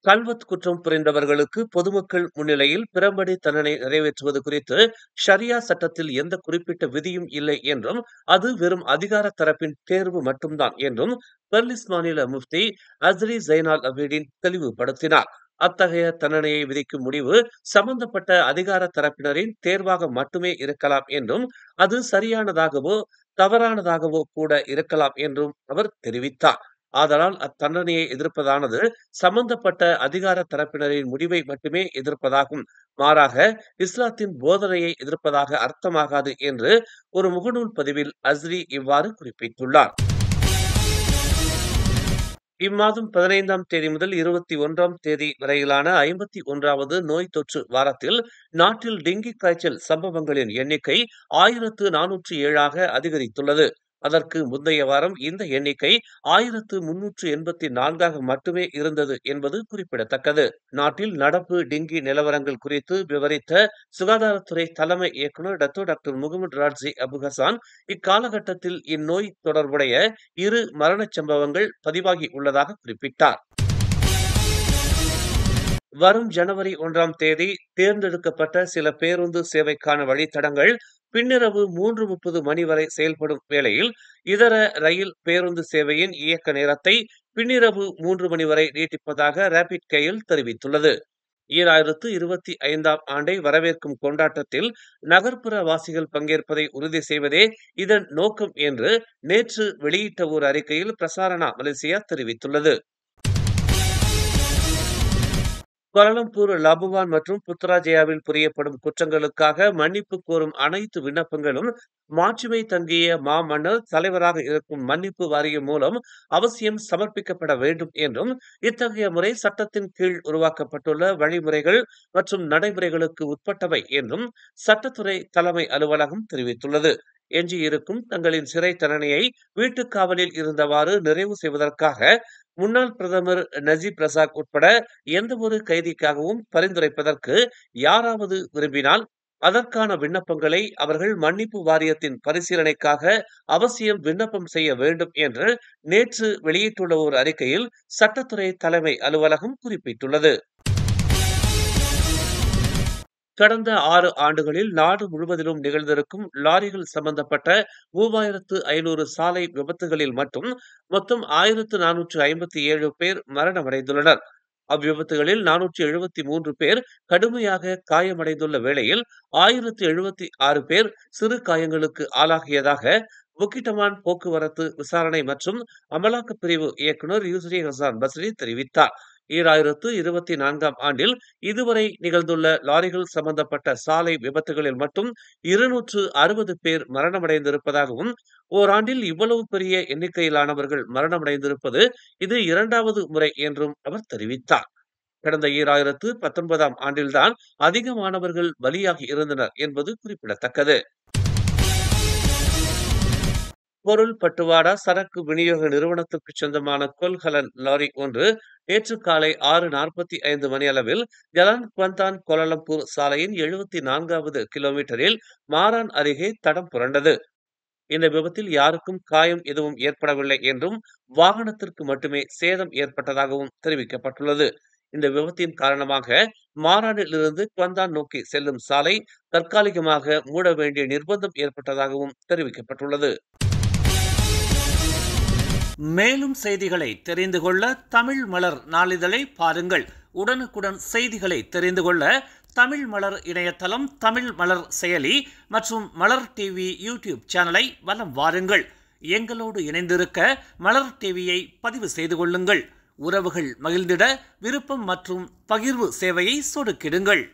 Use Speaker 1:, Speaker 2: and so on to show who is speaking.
Speaker 1: கல்வத் குற்றம் புரிந்தவர்களுக்கு பொதுமக்கள் முன்னிலையில் பிரம்படி தண்டனை நிறைவேற்றுவது குறித்து ஷரியா சட்டத்தில் எந்த குறிப்பிட்ட விதியும் இல்லை என்றும் அது வெறும் அதிகார தரப்பின் தேர்வு மட்டும்தான் என்றும் பெர்லிஸ் மாநில முஃப்தி அஸ்ரி ஜைனால் அபீடின் தெளிவுபடுத்தினார். அத்தகைய தண்டனையை விதிக்கும் முடிவு சம்பந்தப்பட்ட அதிகார தரப்பினரின் தேர்வாக மட்டுமே இருக்கலாம் என்றும் அது சரியானதாகவோ தவறானதாகவோ கூட இருக்கலாம் என்றும் அவர் தெரிவித்தார். ஆதலால் அத்தண்டனையை எதிர்ப்பதானது சம்பந்தப்பட்ட அதிகார தரப்பினரின் முடிவை மட்டுமே எதிர்ப்பதாகும். மாறாக இஸ்லாத்தின் போதனையை எதிர்ப்பதாக அர்த்தமாகாது என்று ஒரு முகநூல் பதிவில் அஸ்ரி இவ்வாறு குறிப்பிட்டுள்ளார். இம்மாதம் 15ஆம் தேதி முதல் 21ஆம் தேதி வரையிலான 51வது நோய் தொற்று வாரத்தில் நாட்டில் டெங்கி காய்ச்சல் சம்பவங்களின் எண்ணிக்கை 1407ஆக அதிகரித்துள்ளது. அதற்கு முந்தைய வாரம் இந்த எண்ணிக்கை 1384ஆக மட்டுமே இருந்தது என்பது குறிப்பிடத்தக்கது. நாட்டில் நடப்பு டெங்கி நிலவரங்கள் குறித்து விவரித்த சுகாதாரத்துறை தலைமை இயக்குநர் டாக்டர் முகமது ராட்சி அபு ஹசான், இக்காலகட்டத்தில் இந்நோய் தொடர்புடைய 2 மரணச் சம்பவங்கள் பதிவாகி உள்ளதாக குறிப்பிட்டார். வரும் ஜனவரி 1ஆம் தேதி தேர்ந்தெடுக்கப்பட்ட சில பேருந்து சேவைக்கான வழித்தடங்கள் பின்னிரவு 3:30 மணி வரை செயல்படும் வேளையில் இதர ரயில் பேருந்து சேவையின் இயக்க நேரத்தை பின்னிரவு 3 மணி வரை நீட்டிப்பதாக ரேபிட் கேயில் தெரிவித்துள்ளது. 2025ஆம் ஆண்டை வரவேற்கும் கொண்டாட்டத்தில் நகர்ப்புற வாசிகள் பங்கேற்பதை உறுதி செய்வதே இதன் நோக்கம் என்று நேற்று வெளியிட்ட ஒரு அறிக்கையில் பிரசாரணா மலேசியா தெரிவித்துள்ளது. கோலாலம்பூர், லபுவான் மற்றும் புத்ராஜயாவில் புரியப்படும் குற்றங்களுக்காக மன்னிப்பு கோரும் அனைத்து விண்ணப்பங்களும் மாட்சிமை தங்கிய மாமன்னர் தலைவராக இருக்கும் மன்னிப்பு வாரியம் மூலம் அவசியம் சமர்ப்பிக்கப்பட வேண்டும் என்றும், இத்தகைய முறை சட்டத்தின் கீழ் உருவாக்கப்பட்டுள்ள வழிமுறைகள் மற்றும் நடைமுறைகளுக்கு உட்பட்டவை என்றும் சட்டத்துறை தலைமை அலுவலகம் தெரிவித்துள்ளது. எஞ்சியிருக்கும் தங்களின் சிறை தண்டனையை வீட்டுக் காவலில் இருந்தவாறு நிறைவு செய்வதற்காக முன்னாள் பிரதமர் நஜீப் ரசாக் உட்பட எந்தவொரு கைதிக்காகவும் பரிந்துரைப்பதற்கு யாராவது விரும்பினால் அதற்கான விண்ணப்பங்களை அவர்கள் மன்னிப்பு வாரியத்தின் பரிசீலனைக்காக அவசியம் விண்ணப்பம் செய்ய வேண்டும் என்று நேற்று வெளியிட்டுள்ள ஒரு அறிக்கையில் சட்டத்துறை தலைமை அலுவலகம் குறிப்பிட்டுள்ளது. கடந்த 6 ஆண்டுகளில் நாடு முழுவதிலும் நிகழ்ந்திருக்கும் லாரிகள் சம்பந்தப்பட்ட 3500 சாலை விபத்துகளில் மட்டும் மொத்தம் 1457 பேர் மரணமடைந்துள்ளனர். அவ்விபத்துகளில் 473 பேர் கடுமையாக காயமடைந்துள்ள வேளையில் 1076 பேர் சிறு காயங்களுக்கு ஆளாகியதாக புக்கிட்டமான் போக்குவரத்து விசாரணை மற்றும் அமலாக்கப் பிரிவு இயக்குநர் யூஸ்ரி ஹசான் பஸ்ரி தெரிவித்தார். 2024ஆம் ஆண்டில் இதுவரை நிகழ்ந்துள்ள லாரிகள் சம்பந்தப்பட்ட சாலை விபத்துகளில் மட்டும் 260 பேர் மரணமடைந்திருப்பதாகவும், ஓராண்டில் இவ்வளவு பெரிய எண்ணிக்கையிலானவர்கள் மரணமடைந்திருப்பது இது 2வது முறை என்றும் அவர் தெரிவித்தார். கடந்த 2019ஆம் ஆண்டில்தான் அதிகமானவர்கள் பலியாகி இருந்தனர் என்பது குறிப்பிடத்தக்கது. பொருள் பட்டுவாடா சரக்கு விநியோக நிறுவனத்திற்கு சொந்தமான கொள்கலன் லாரி ஒன்று நேற்று காலை 6:45 மணியளவில் ஜலான் குவாந்தான் கோலாலம்பூர் சாலையின் 74வது கிலோமீட்டரில் மாரான் அருகே தடம் புரண்டது. இந்த விபத்தில் யாருக்கும் காயம் எதுவும் ஏற்படவில்லை என்றும் வாகனத்திற்கு மட்டுமே சேதம் ஏற்பட்டதாகவும் தெரிவிக்கப்பட்டுள்ளது. இந்த விபத்தின் காரணமாக மாரானில் இருந்து குவாந்தான் நோக்கி செல்லும் சாலை தற்காலிகமாக மூட வேண்டிய நிர்பந்தம் ஏற்பட்டதாகவும் தெரிவிக்கப்பட்டுள்ளது. மேலும் செய்திகளை தெரிந்து கொள்ள தமிழ் மலர் நாளிதழை பாருங்கள். உடனுக்குடன் செய்திகளை தெரிந்து கொள்ள தமிழ் மலர் இணையதளம், தமிழ் மலர் செயலி மற்றும் மலர் டிவி யூடியூப் சேனலை வலம் வாருங்கள். எங்களோடு இணைந்திருக்க மலர் டிவியை பதிவு செய்து கொள்ளுங்கள். உறவுகள் மகிழ்ந்திட விருப்பம் மற்றும் பகிர்வு சேவையை சொடுக்கிடுங்கள்.